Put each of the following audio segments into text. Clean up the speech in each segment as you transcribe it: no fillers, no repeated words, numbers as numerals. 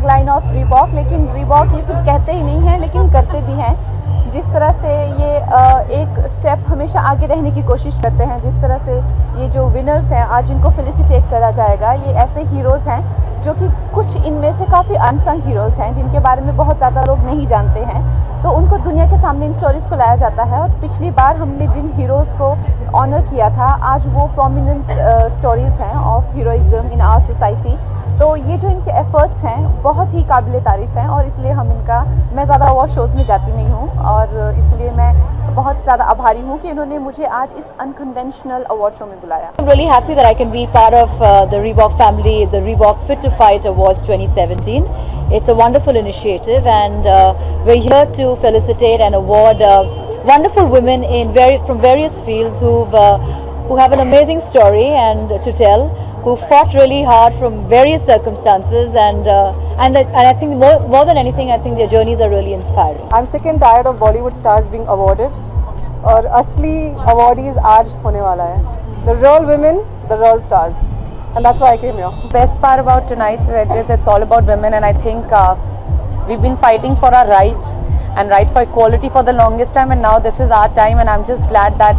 Tagline of Reebok, लेकिन Reebok ये सिर्फ कहते ही नहीं हैं लेकिन करते भी हैं। जिस तरह से ये एक स्टेप हमेशा आगे रहने की कोशिश करते हैं, जिस तरह से ये जो विनर्स हैं आज इनको फेलिसिटेट करा जाएगा, ये ऐसे हीरोज़ हैं जो कि कुछ इनमें से काफ़ी अनसंग हीरोज़ हैं जिनके बारे में बहुत ज़्यादा लोग नहीं जानते हैं, तो उनको दुनिया के सामने इन स्टोरीज़ को लाया जाता है। और पिछली बार हमने जिन हीरोज़ को ऑनर किया था, आज वो प्रोमिनेंट स्टोरीज़ हैं of heroism in our society. तो ये जो इनके एफ़र्ट्स हैं बहुत ही काबिल तारीफ़ हैं, और इसलिए मैं ज़्यादा अवार्ड शोज़ में जाती नहीं हूँ, और इसलिए मैं बहुत ज़्यादा आभारी हूँ कि इन्होंने मुझे आज इस अनकन्वेंशनल अवार्ड शो में बुलाया। I'm really happy that I can be part of the Reebok family, the Reebok Fit to Fight Awards 2017. It's a wonderful initiative, and we're here to felicitate and award wonderful women from various fields who have an amazing story and to tell, who fought really hard from various circumstances, and I think more than anything, I think their journeys are really inspiring. I'm sick and tired of Bollywood stars being awarded, और असली awardees आज होने वाला है. The real women, the real stars, and that's why I came here. Best part about tonight's event is it's all about women, and I think we've been fighting for our rights and right for equality for the longest time, and now this is our time, and I'm just glad that,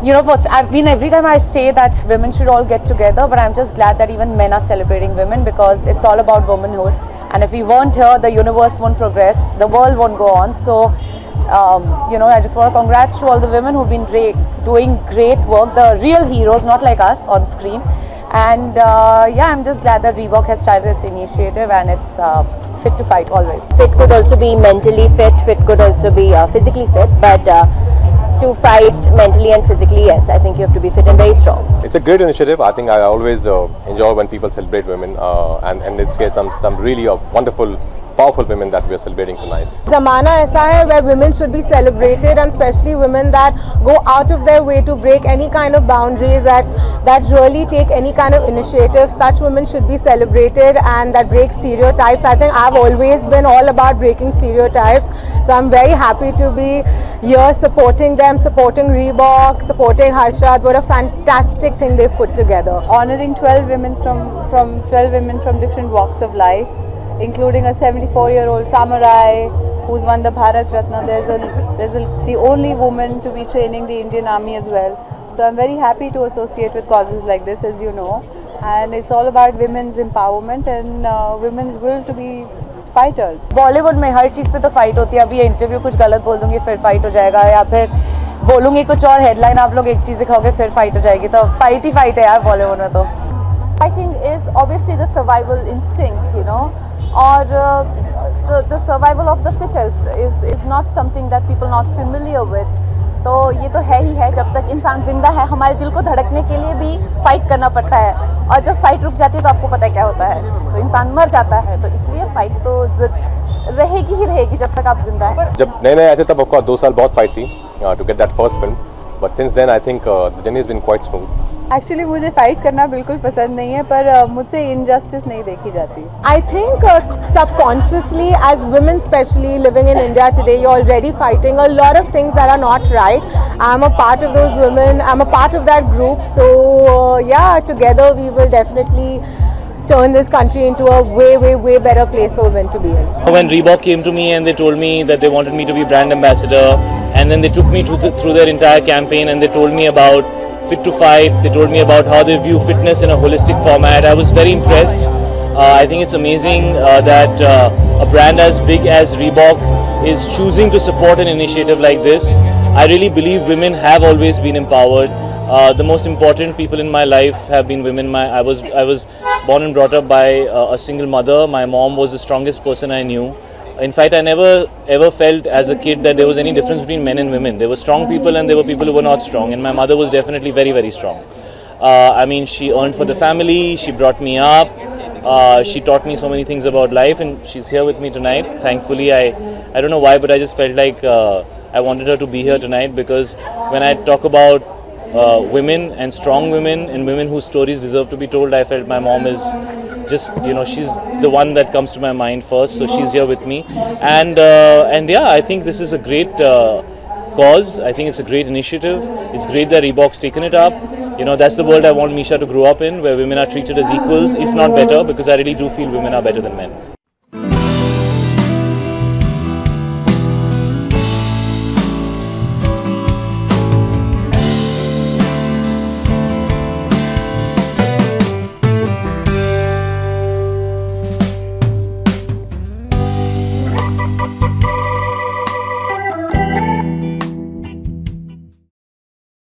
you know, first every time I say that women should all get together, but I'm just glad that even men are celebrating women, because it's all about womanhood, and if we weren't here, the universe won't progress, the world won't go on. So you know, I just want to congrats to all the women who've been doing great work, the real heroes, not like us on screen. And yeah, I'm just glad that Reebok has started this initiative, and it's fit to fight always. Fit could also be mentally fit, fit could also be physically fit, but to fight mentally and physically, yes, I think you have to be fit and very strong. It's a great initiative. I think I always enjoy when people celebrate women, and in this case some really wonderful, powerful women that we are celebrating tonight. Zamana aisa hai where women should be celebrated, and especially women that go out of their way to break any kind of boundaries, that really take any kind of initiative. Such women should be celebrated, and that break stereotypes. I think I've always been all about breaking stereotypes, so I'm very happy to be here supporting them, supporting Reebok, supporting Harshad. What a fantastic thing they've put together. Honoring 12 women from different walks of life, including a 74-year-old samurai who's won the Bharat Ratna. There's the only woman to be training the Indian Army as well. So I'm very happy to associate with causes like this, as you know, and it's all about women's empowerment and women's will to be fighters. Bollywood में हर चीज़ पे तो fight होती है. अभी ये interview कुछ गलत बोल दूंगी फिर फाइट हो जाएगा, या फिर बोलूँगी कुछ और हेडलाइन आप लोग एक चीज़ दिखाओगे फिर फाइट हो जाएगी. तो फाइट ही फाइट है यार बॉलीवुड में. तो fighting is obviously the survival instinct, you know, or the survival of the fittest is not something that people not familiar with. तो ये तो है ही है. जब तक इंसान जिंदा है, हमारे दिल को धड़कने के लिए भी फाइट करना पड़ता है, और जब फाइट रुक जाती है तो आपको पता है क्या होता है, तो इंसान मर जाता है. तो इसलिए फाइट तो रहेगी ही रहेगी जब तक आप जिंदा है. जब नए आए थे तब ऑफकोर्स 2 साल बहुत फाइट थी to get that first film, but since then I think the journey has been quite smooth. Actually मुझे फाइट करना बिल्कुल पसंद नहीं है, पर मुझसे इनजस्टिस नहीं देखी जाती. I think subconsciously, as women especially living in India today, you're already fighting a lot of things that are not right. I'm a part of those women, I'm a part of that group, so yeah, together we will definitely turn this country into a way better place for women to be in. When Reebok came to me and they told me that they wanted me to be brand ambassador, and then they took me through their entire campaign, and they told me about Fit to Fight, they told me about how they view fitness in a holistic format. I was very impressed. I think it's amazing that a brand as big as Reebok is choosing to support an initiative like this. I really believe women have always been empowered. The most important people in my life have been women. I was born and brought up by a single mother. My mom was the strongest person I knew. In fact, I never ever felt as a kid that there was any difference between men and women. There were strong people and there were people who were not strong, and my mother was definitely very strong. I mean, she earned for the family, she brought me up, she taught me so many things about life, and she's here with me tonight. Thankfully, I don't know why, but I just felt like I wanted her to be here tonight, because when I talk about women and strong women and women whose stories deserve to be told, I felt my mom is just, you know, she's the one that comes to my mind first, so she's here with me, and yeah, I think this is a great cause. I think it's a great initiative. It's great that Reebok's taken it up. You know, that's the world I want Misha to grow up in, where women are treated as equals, if not better, because I really do feel women are better than men.